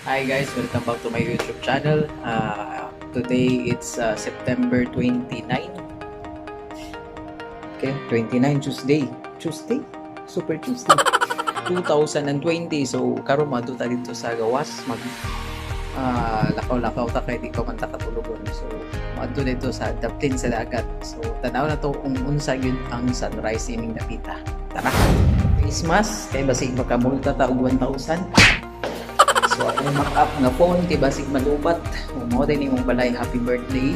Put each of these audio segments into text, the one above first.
Hi guys, welcome back to my YouTube channel. Today it's September 29. Okay, 29 Tuesday. Tuesday? Super Tuesday. 2020. So karon madto ta dito sa gawas mag lakaw-lakaw ta kay di ka man ta katulugon. So madto dito sa daplin sa dagat. So tanaw na to kung unsa gyud ang sunrise ining dapita. Tara. Christmas kay basig makamulta ta og 1,000. So ang make-up nga phone kay basig malubat. Mo din imong balay happy birthday.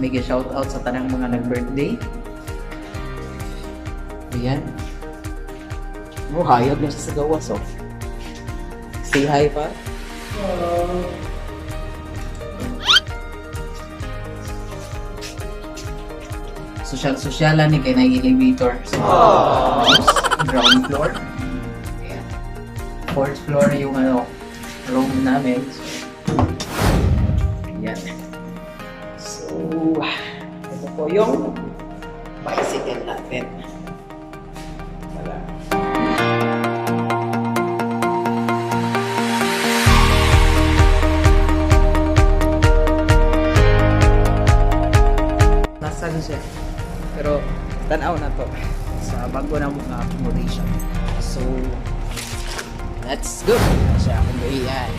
Mega shout out sa tanang mga nag-birthday. Ayan. Mo hayag na siya sa gawas oh. Say hi pa. Social-socialan ni kay na elevator. So, ground floor. Ayan. Fourth floor yung room namin. Ayan. So, ito po yung bicycle natin. Wala. Nasaan siya? Pero, tanaw na to sa bago na mga accommodation. So, let's go! Siya akong ayan.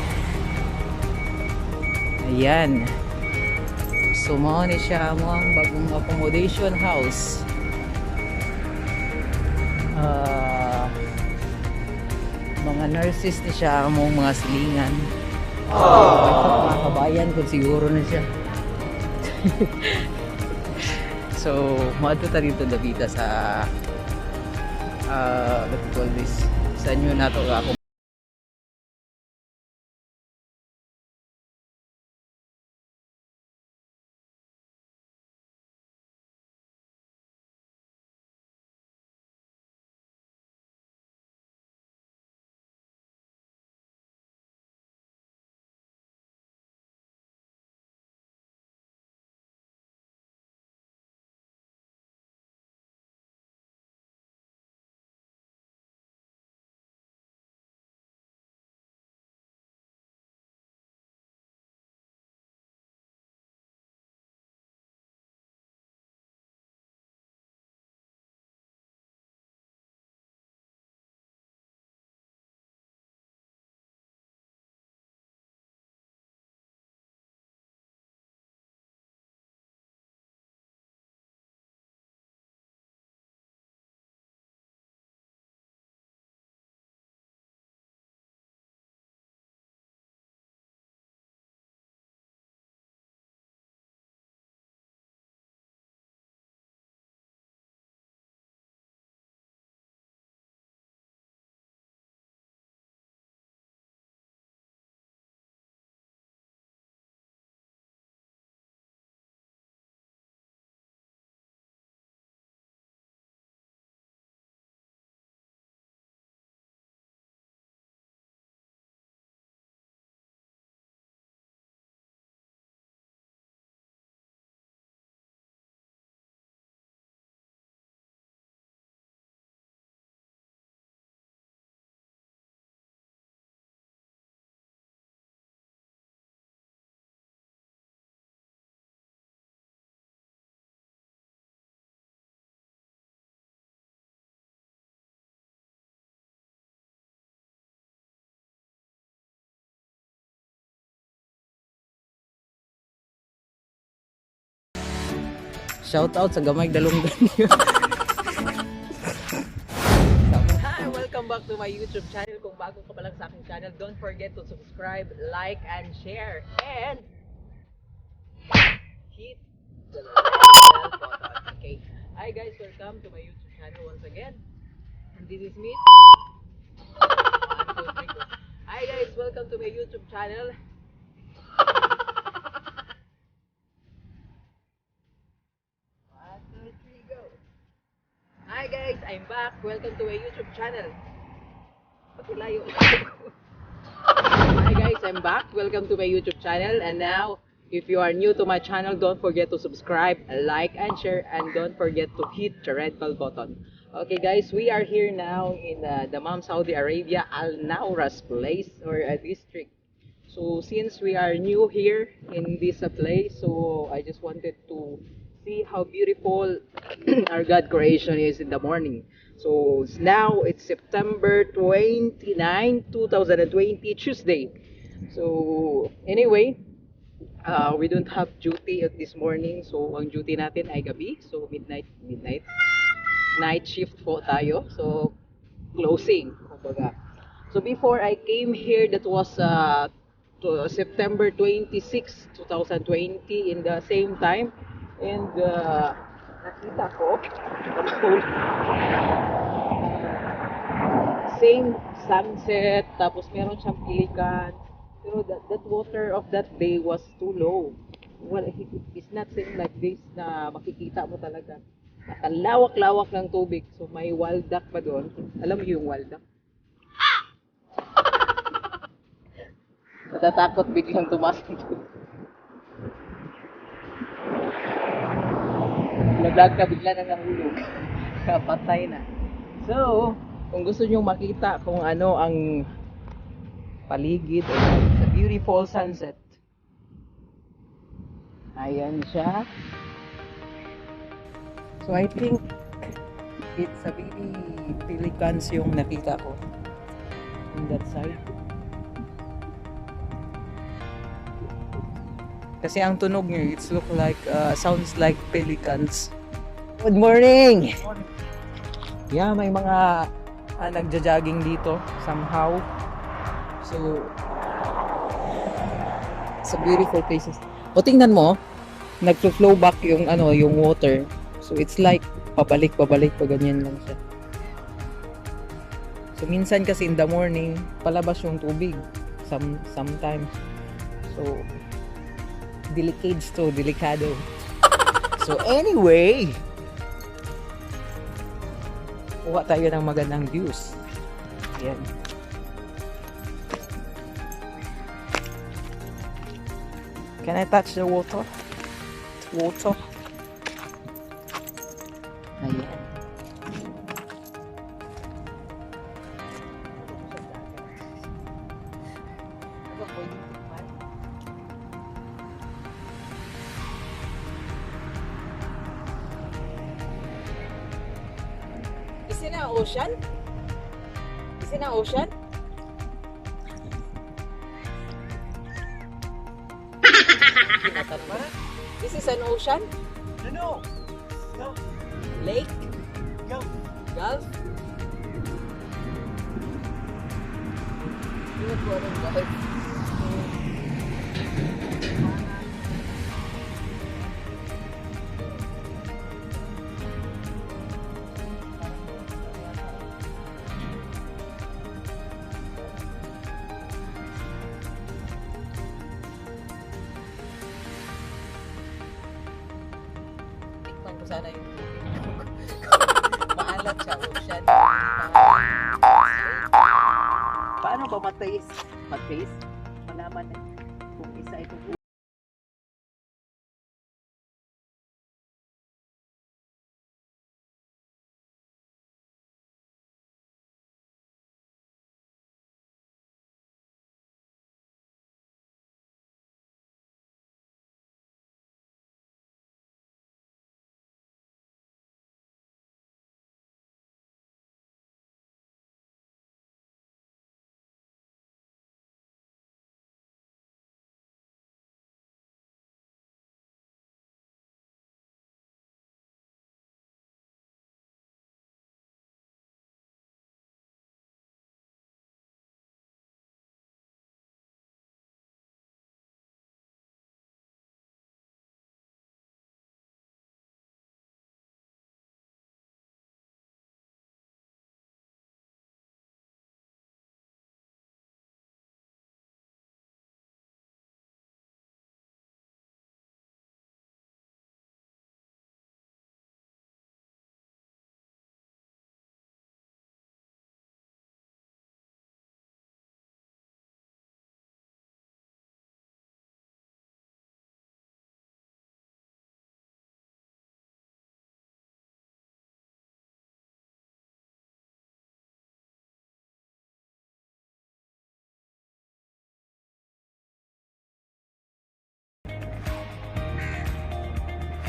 Ayan. So, mo ni siya mo ang bagong accommodation house. Mga nurses ni siya mo mga silingan. Mga kabayan kung siguro na siya. So, maadto ta dito Davita sa what you call this? Sa inyo na to ako. Shout out sa gamay dalunggan niyo. Hi, welcome back to my YouTube channel. Kung bago ka pa lang sa aking channel, don't forget to subscribe, like, and share. And hit the bell button. Okay. Hi guys, welcome to my YouTube channel once again. And this is me. 1, 2, 3, go. Hi guys, welcome to my YouTube channel. 1, 2, 3, go. Hi guys, I'm back. Welcome to my YouTube channel. Okay, layo. Hi guys, I'm back. Welcome to my YouTube channel. And now, if you are new to my channel, don't forget to subscribe, like, and share. And don't forget to hit the red bell button. Okay guys, we are here now in Dammam, Saudi Arabia, Al Nauras place or a district. So since we are new here in this place, so I just wanted to see how beautiful our God creation is in the morning. So now it's September 29, 2020, Tuesday. So anyway, we don't have duty at this morning. So ang duty natin ay gabi. So midnight. Night shift po tayo. So closing, kumbaga. So before I came here, that was September 26, 2020 in the same time. And nakita ko, same sunset, tapos meron siyang pelican. Pero that water of that day was too low. Well, it's not same like this na makikita mo talaga. Nakalawak-lawak ng tubig. So may wild duck pa doon. Alam mo yung wild duck? Natatakot biglang tumas ng tubig. Naglag na bigla na nahulog. Kapatay na. So, kung gusto nyo makita kung ano ang paligid o sa beautiful sunset, ayan siya. So I think it's a baby pelicans yung nakita ko on that side. Kasi ang tunog niya, it's look like, sounds like pelicans. Good morning! Yeah, may mga nagja-jogging dito somehow. So, it's a beautiful places. O tingnan mo, nagflo-flow back yung yung water. So it's like pabalik pa ganyan lang siya. So minsan kasi in the morning palabas yung tubig sometimes. So delikado. So anyway, kuha tayo ng magandang views. Ayan. Can I touch the water? Water. Ayan. Is it an ocean? Is it an ocean? This is an ocean? No. Gulf. Lake? Gulf. Gulf? What Gulf? Tikman ko sana yung maalat siya, ocean. Paano ba mataste? Malaman kung isa ito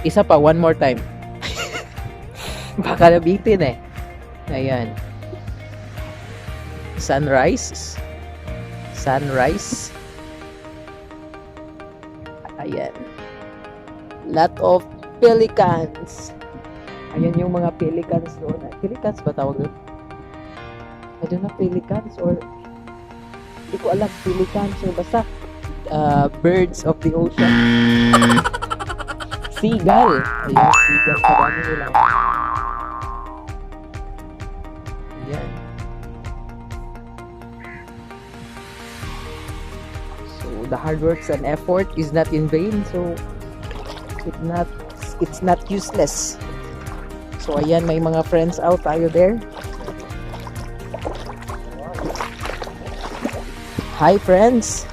Isa pa, one more time. Baka nabitin eh. Ayan. Sunrise. Sunrise. Ayan. Lot of pelicans. Ayan yung mga pelicans doon. Pelicans ba tawag doon? I don't know, pelicans or hindi ko alam, pelicans or basta birds of the ocean. Seagull. Ayan, seagull. Kadami nila. Ayan. So, the hard works and effort is not in vain. So, it's not useless. So, ayan, may mga friends out tayo there. Hi, friends.